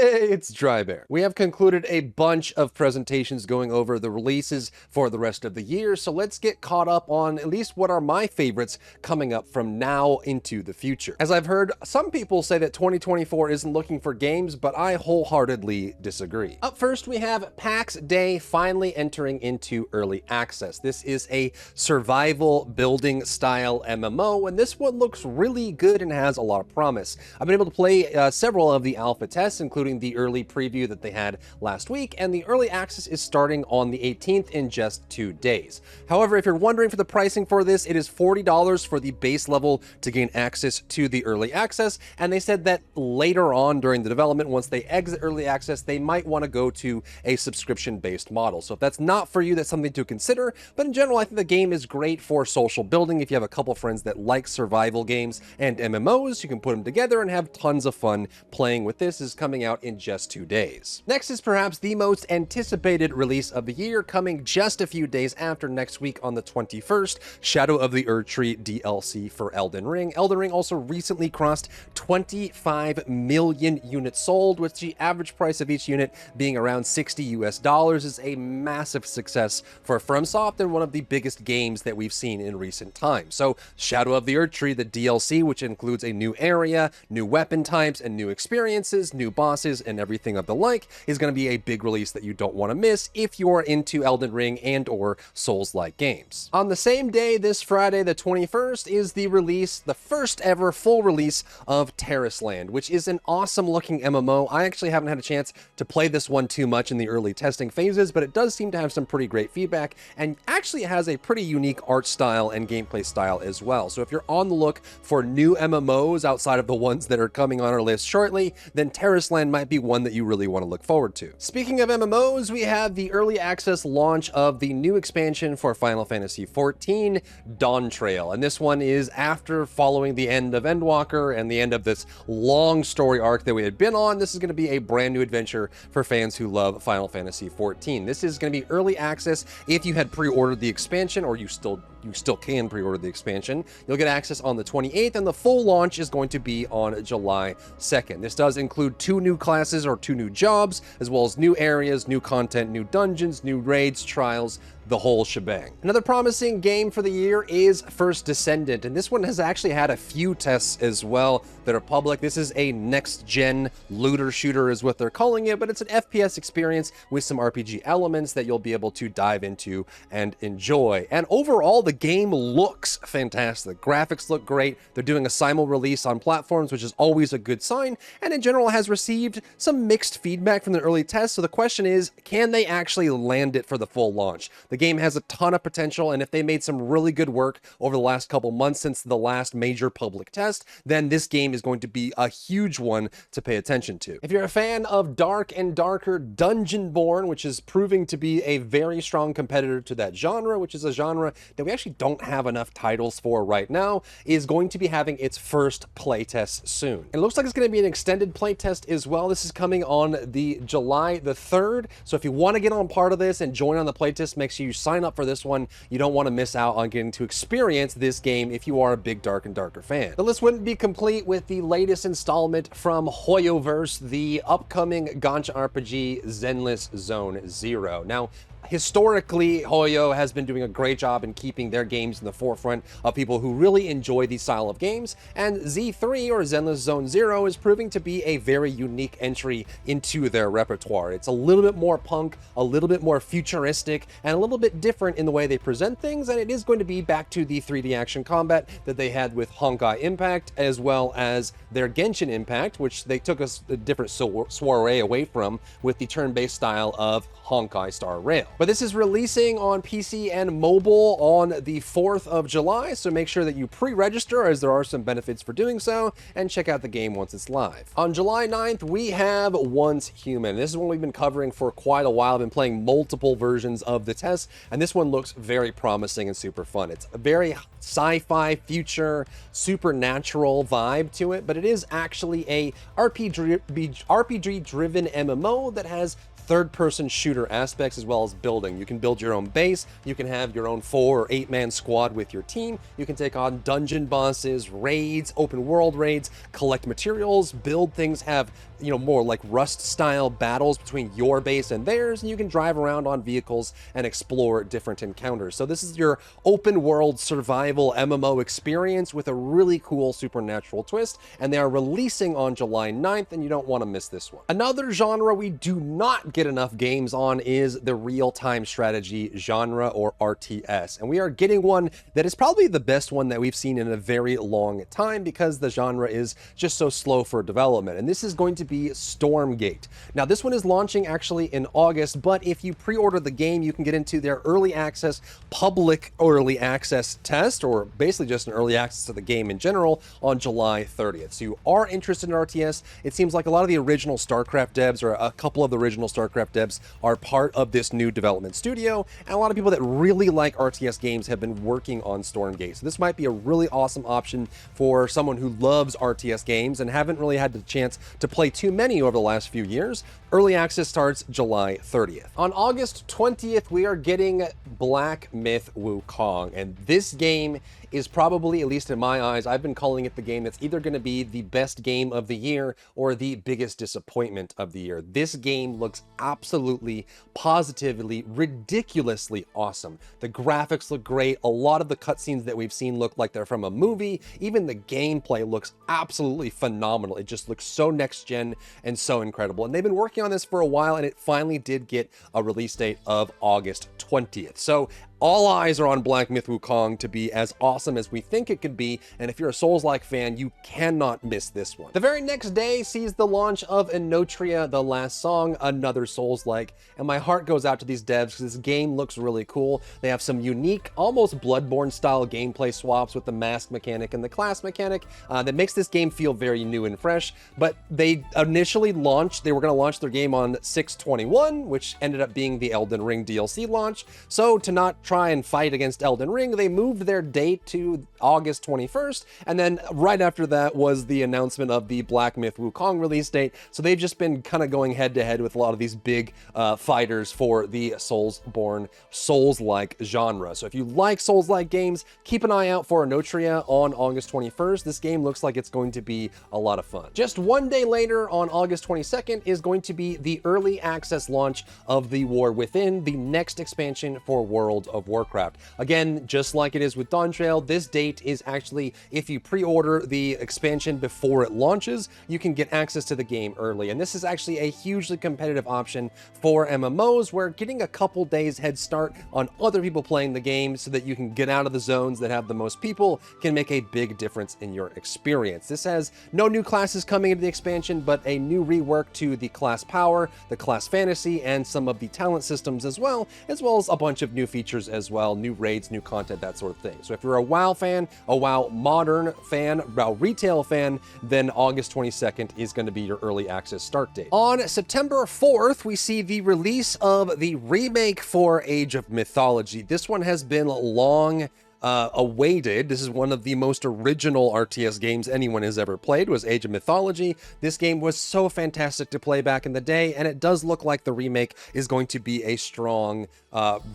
Hey, it's Drybear. We have concluded a bunch of presentations going over the releases for the rest of the year, so let's get caught up on at least what are my favorites coming up from now into the future. As I've heard, some people say that 2024 isn't looking for games, but I wholeheartedly disagree. Up first, we have Pax Dei finally entering into early access. This is a survival building style MMO, and this one looks really good and has a lot of promise. I've been able to play several of the alpha tests, including the early preview that they had last week, and the early access is starting on the 18th in just 2 days. However, if you're wondering for the pricing for this, it is $40 for the base level to gain access to the early access, and they said that later on during the development, once they exit early access, they might want to go to a subscription-based model. So if that's not for you, that's something to consider, but in general, I think the game is great for social building. If you have a couple friends that like survival games and MMOs, you can put them together and have tons of fun playing with this. Is coming out in just 2 days. Next is perhaps the most anticipated release of the year, coming just a few days after next week on the 21st, Shadow of the Erdtree DLC for Elden Ring. Elden Ring also recently crossed 25 million units sold, with the average price of each unit being around $60 is a massive success for FromSoft and one of the biggest games that we've seen in recent times. So Shadow of the Erdtree, the DLC, which includes a new area, new weapon types, and new experiences, new bosses, and everything of the like, is going to be a big release that you don't want to miss if you're into Elden Ring and or Souls-like games. On the same day, this Friday the 21st, is the release, the first ever full release of Tarisland, which is an awesome looking MMO. I actually haven't had a chance to play this one too much in the early testing phases, but it does seem to have some pretty great feedback, and actually has a pretty unique art style and gameplay style as well. So if you're on the look for new MMOs outside of the ones that are coming on our list shortly, then Tarisland might be one that you really want to look forward to. Speaking of MMOs, we have the early access launch of the new expansion for Final Fantasy XIV, Dawntrail, and this one is after following the end of Endwalker and the end of this long story arc that we had been on. This is going to be a brand new adventure for fans who love Final Fantasy XIV. This is going to be early access if you had pre-ordered the expansion, or you still can pre-order the expansion. You'll get access on the 28th, and the full launch is going to be on July 2nd. This does include 2 new classes or 2 new jobs, as well as new areas, new content, new dungeons, new raids, trials, the whole shebang. Another promising game for the year is First Descendant, and this one has actually had a few tests as well that are public. This is a next-gen looter shooter is what they're calling it, but it's an FPS experience with some RPG elements that you'll be able to dive into and enjoy. And overall, the game looks fantastic. Graphics look great. They're doing a simul release on platforms, which is always a good sign, and in general has received some mixed feedback from the early tests. So the question is, can they actually land it for the full launch? The game has a ton of potential, and if they made some really good work over the last couple months since the last major public test, then this game is going to be a huge one to pay attention to. If you're a fan of dark and darker Dungeonborne, which is proving to be a very strong competitor to that genre, which is a genre that we actually don't have enough titles for right now, is going to be having its first playtest soon. It looks like it's going to be an extended playtest as well. This is coming on the July the 3rd, so if you want to get on part of this and join on the playtest, make sure you sign up for this one. You don't want to miss out on getting to experience this game if you are a big dark and darker fan. The list wouldn't be complete with the latest installment from Hoyoverse, the upcoming gacha RPG Zenless Zone Zero. Now, historically, Hoyo has been doing a great job in keeping their games in the forefront of people who really enjoy these style of games, and Z3, or Zenless Zone Zero, is proving to be a very unique entry into their repertoire. It's a little bit more punk, a little bit more futuristic, and a little bit different in the way they present things, and it is going to be back to the 3D action combat that they had with Honkai Impact, as well as their Genshin Impact, which they took a different soiree away from with the turn-based style of Honkai Star Rail. But this is releasing on PC and mobile on the 4th of July, so make sure that you pre-register, as there are some benefits for doing so, and check out the game once it's live. On July 9th, we have Once Human. This is one we've been covering for quite a while. I've been playing multiple versions of the test, and this one looks very promising and super fun. It's a very sci-fi, future, supernatural vibe to it, but it is actually a RPG-driven MMO that has third-person shooter aspects as well as building. You can build your own base, you can have your own 4 or 8-man squad with your team, you can take on dungeon bosses, raids, open world raids, collect materials, build things, have, you know, more like Rust-style battles between your base and theirs, and you can drive around on vehicles and explore different encounters. So this is your open world survival MMO experience with a really cool supernatural twist, and they are releasing on July 9th, and you don't want to miss this one. Another genre we do not get enough games on is the real-time strategy genre, or RTS, and we are getting one that is probably the best one that we've seen in a very long time because the genre is just so slow for development, and this is going to be Stormgate. Now this one is launching actually in August, but if you pre-order the game, you can get into their early access, public early access test, or basically just an early access to the game in general, on July 30th. So you are interested in RTS. It seems like a lot of the original StarCraft devs, or a couple of the original StarCraft devs, are part of this new development studio, and a lot of people that really like RTS games have been working on Stormgate. So this might be a really awesome option for someone who loves RTS games and haven't really had the chance to play too many over the last few years. Early access starts July 30th. On August 20th, we are getting Black Myth Wukong, and this game is probably, at least in my eyes, I've been calling it the game that's either going to be the best game of the year or the biggest disappointment of the year. This game looks absolutely, positively, ridiculously awesome. The graphics look great. A lot of the cutscenes that we've seen look like they're from a movie. Even the gameplay looks absolutely phenomenal. It just looks so next gen and so incredible. And they've been working on this for a while, and it finally did get a release date of August 20th. So all eyes are on Black Myth Wukong to be as awesome as we think it could be, and if you're a Souls-like fan, you cannot miss this one. The very next day sees the launch of Enotria, The Last Song, another Souls-like, and my heart goes out to these devs because this game looks really cool. They have some unique, almost Bloodborne-style gameplay swaps with the mask mechanic and the class mechanic that makes this game feel very new and fresh, but they initially launched, they were going to launch their game on 6/21, which ended up being the Elden Ring DLC launch, so to not try and fight against Elden Ring, they moved their date to August 21st, and then right after that was the announcement of the Black Myth Wukong release date. So they've just been kind of going head to head with a lot of these big fighters for the Soulsborne, Souls-like genre. So if you like Souls-like games, keep an eye out for Enotria on August 21st. This game looks like it's going to be a lot of fun. Just one day later, on August 22nd, is going to be the early access launch of The War Within, the next expansion for World of Warcraft. Again, just like it is with Dawntrail, this date is actually, if you pre-order the expansion before it launches, you can get access to the game early. And this is actually a hugely competitive option for MMOs, where getting a couple days head start on other people playing the game so that you can get out of the zones that have the most people can make a big difference in your experience. This has no new classes coming into the expansion, but a new rework to the class power, the class fantasy, and some of the talent systems as well as a bunch of new features as well, new raids, new content, that sort of thing. So if you're a WoW fan, a WoW modern fan, WoW retail fan, then August 22nd is going to be your early access start date. On September 4th, we see the release of the remake for Age of Mythology. This one has been long awaited. This is one of the most original RTS games anyone has ever played, was Age of Mythology. This game was so fantastic to play back in the day, and it does look like the remake is going to be a strong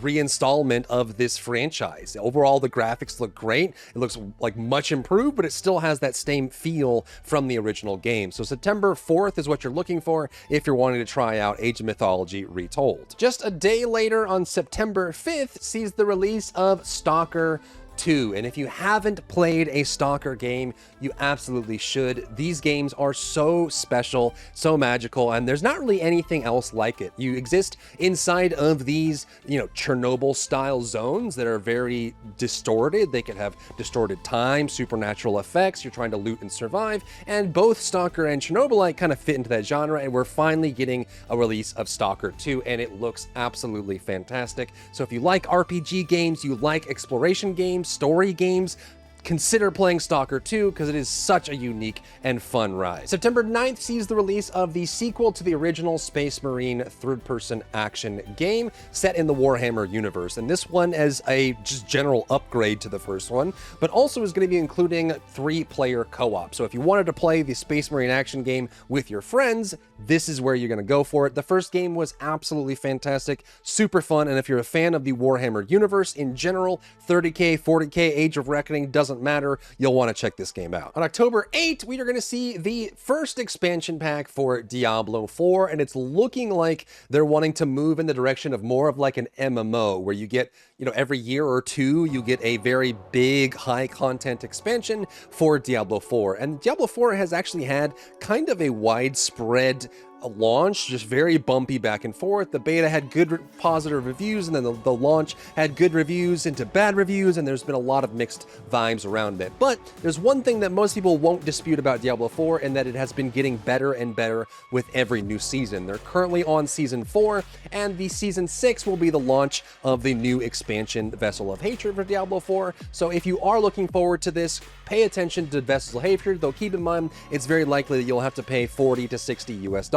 reinstallment of this franchise. Overall, the graphics look great. It looks like much improved, but it still has that same feel from the original game. So September 4th is what you're looking for if you're wanting to try out Age of Mythology Retold. Just a day later, on September 5th, sees the release of STALKER 2, and if you haven't played a STALKER game, you absolutely should. These games are so special, so magical, and there's not really anything else like it. You exist inside of these, Chernobyl style zones that are very distorted. They can have distorted time, supernatural effects. You're trying to loot and survive, and both STALKER and Chernobylite kind of fit into that genre, and we're finally getting a release of STALKER 2, and it looks absolutely fantastic. So if you like RPG games, you like exploration games, story games, consider playing STALKER 2 because it is such a unique and fun ride. September 9th sees the release of the sequel to the original Space Marine third-person action game set in the Warhammer universe, and this one is a just general upgrade to the first one, but also is going to be including 3-player co-op. So if you wanted to play the Space Marine action game with your friends, this is where you're going to go for it. The first game was absolutely fantastic, super fun, and if you're a fan of the Warhammer universe in general, 30k, 40k, Age of Reckoning, doesn't matter, you'll want to check this game out. On October 8th, we are going to see the first expansion pack for Diablo 4, and it's looking like they're wanting to move in the direction of more of like an MMO, where you get, you know, every year or two, you get a very big, high content expansion for Diablo 4. And Diablo 4 has actually had kind of a widespread launch, just very bumpy back and forth. The beta had good positive reviews, and then the launch had good reviews into bad reviews, and there's been a lot of mixed vibes around it. But there's one thing that most people won't dispute about Diablo 4, and that it has been getting better and better with every new season. They're currently on Season 4, and the Season 6 will be the launch of the new expansion, Vessel of Hatred, for Diablo 4. So if you are looking forward to this, pay attention to Vessel of Hatred, though keep in mind, it's very likely that you'll have to pay $40 to $60 US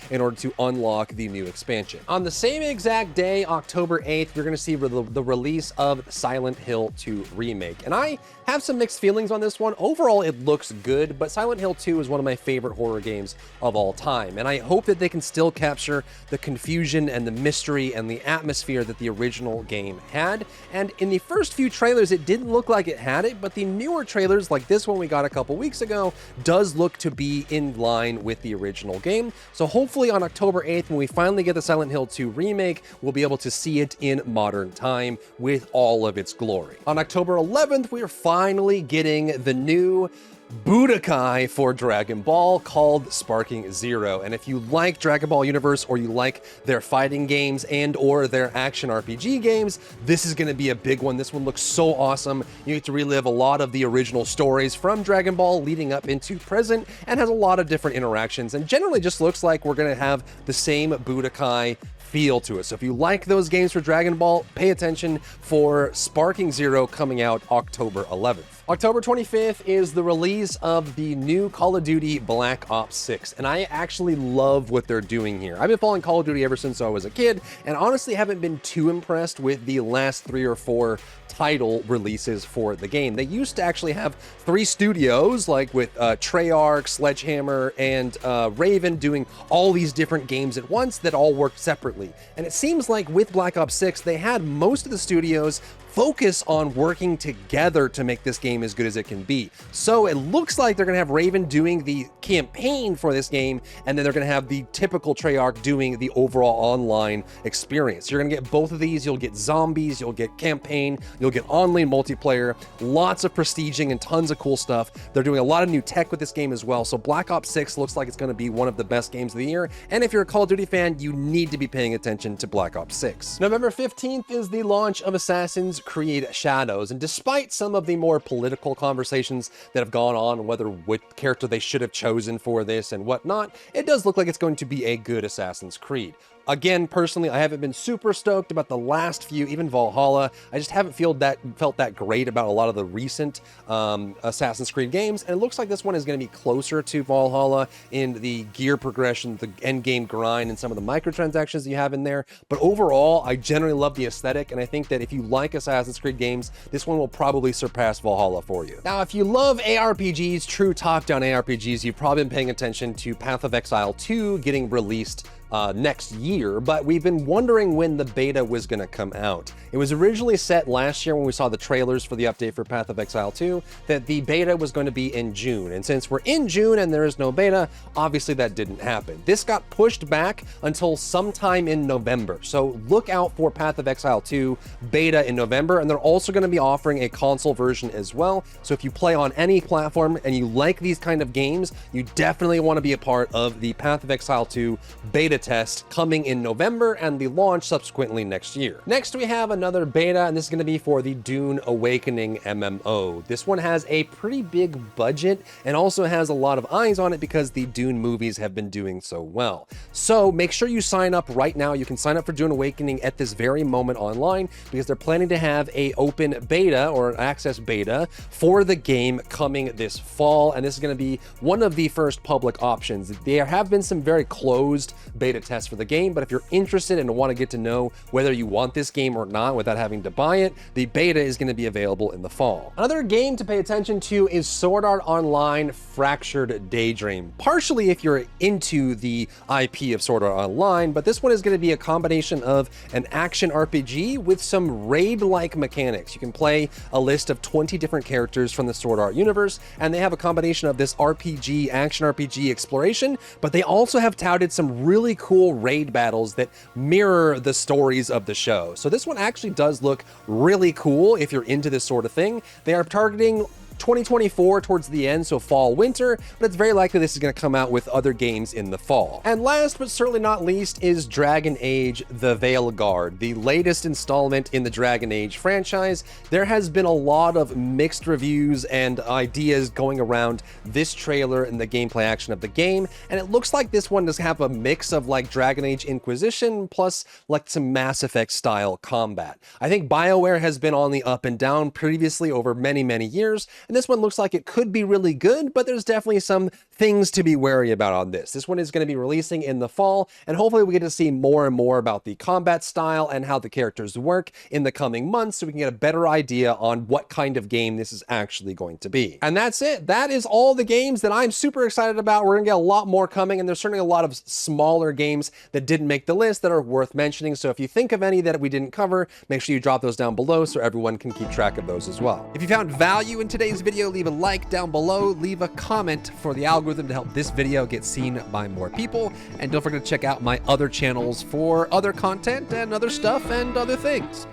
in order to unlock the new expansion. On the same exact day, October 8th, you're going to see the release of Silent Hill 2 Remake. And I have some mixed feelings on this one. Overall, it looks good, but Silent Hill 2 is one of my favorite horror games of all time. And I hope that they can still capture the confusion and the mystery and the atmosphere that the original game had. And in the first few trailers, it didn't look like it had it, but the newer trailers, like this one we got a couple weeks ago, does look to be in line with the original game. So hopefully on October 8th, when we finally get the Silent Hill 2 remake, we'll be able to see it in modern time with all of its glory. On October 11th, we are finally getting the new Budokai for Dragon Ball called Sparking Zero. And if you like Dragon Ball Universe, or you like their fighting games and or their action RPG games, this is going to be a big one. This one looks so awesome. You get to relive a lot of the original stories from Dragon Ball leading up into present, and has a lot of different interactions, and generally just looks like we're going to have the same Budokai feel to it. So if you like those games for Dragon Ball, pay attention for Sparking Zero coming out October 11th. October 25th is the release of the new Call of Duty Black Ops 6, and I actually love what they're doing here. I've been following Call of Duty ever since I was a kid, and honestly haven't been too impressed with the last 3 or 4 title releases for the game. They used to actually have 3 studios, like with Treyarch, Sledgehammer, and Raven, doing all these different games at once that all worked separately. And it seems like with Black Ops 6, they had most of the studios focus on working together to make this game as good as it can be. So it looks like they're going to have Raven doing the campaign for this game, and then they're going to have the typical Treyarch doing the overall online experience. You're going to get both of these. You'll get zombies, you'll get campaign, you'll get online multiplayer, lots of prestiging and tons of cool stuff. They're doing a lot of new tech with this game as well. So Black Ops 6 looks like it's going to be one of the best games of the year. And if you're a Call of Duty fan, you need to be paying attention to Black Ops 6. November 15th is the launch of Assassin's Creed Shadows, and despite some of the more political conversations that have gone on, whether what character they should have chosen for this and whatnot, it does look like it's going to be a good Assassin's Creed. Again, personally, I haven't been super stoked about the last few, even Valhalla. I just haven't felt that great about a lot of the recent Assassin's Creed games, and it looks like this one is going to be closer to Valhalla in the gear progression, the end game grind, and some of the microtransactions you have in there. But overall, I generally love the aesthetic, and I think that if you like Assassin's Creed games, this one will probably surpass Valhalla for you. Now, if you love ARPGs, true top-down ARPGs, you've probably been paying attention to Path of Exile 2 getting released next year, but we've been wondering when the beta was going to come out. It was originally set last year when we saw the trailers for the update for Path of Exile 2 that the beta was going to be in June, and since we're in June and there is no beta, obviously that didn't happen. This got pushed back until sometime in November, so look out for Path of Exile 2 beta in November, and they're also going to be offering a console version as well. So if you play on any platform and you like these kind of games, you definitely want to be a part of the Path of Exile 2 beta test coming in November, and the launch subsequently next year. Next, we have another beta, and this is going to be for the Dune Awakening MMO. This one has a pretty big budget and also has a lot of eyes on it because the Dune movies have been doing so well. So make sure you sign up right now. You can sign up for Dune Awakening at this very moment online because they're planning to have a open beta or an access beta for the game coming this fall, and this is going to be one of the first public options. There have been some very closed beta tests for the game, but if you're interested and want to get to know whether you want this game or not without having to buy it, the beta is going to be available in the fall. Another game to pay attention to is Sword Art Online Fractured Daydream. Partially if you're into the IP of Sword Art Online, but this one is going to be a combination of an action RPG with some raid-like mechanics. You can play a list of 20 different characters from the Sword Art universe, and they have a combination of this RPG, action RPG exploration, but they also have touted some really cool raid battles that mirror the stories of the show. So this one actually does look really cool if you're into this sort of thing. They are targeting 2024 towards the end, so fall, winter, but it's very likely this is going to come out with other games in the fall. And last but certainly not least is Dragon Age: The Veilguard, the latest installment in the Dragon Age franchise. There has been a lot of mixed reviews and ideas going around this trailer and the gameplay action of the game, and it looks like this one does have a mix of like Dragon Age Inquisition plus like some Mass Effect style combat. I think BioWare has been on the up and down previously over many years, and this one looks like it could be really good, but there's definitely some things to be wary about on this. This one is going to be releasing in the fall, and hopefully we get to see more and more about the combat style and how the characters work in the coming months, so we can get a better idea on what kind of game this is actually going to be. And that's it. That is all the games that I'm super excited about. We're going to get a lot more coming, and there's certainly a lot of smaller games that didn't make the list that are worth mentioning. So if you think of any that we didn't cover, make sure you drop those down below so everyone can keep track of those as well. If you found value in today's video, leave a like down below, leave a comment for the algorithm to help this video get seen by more people, and don't forget to check out my other channels for other content and other stuff and other things.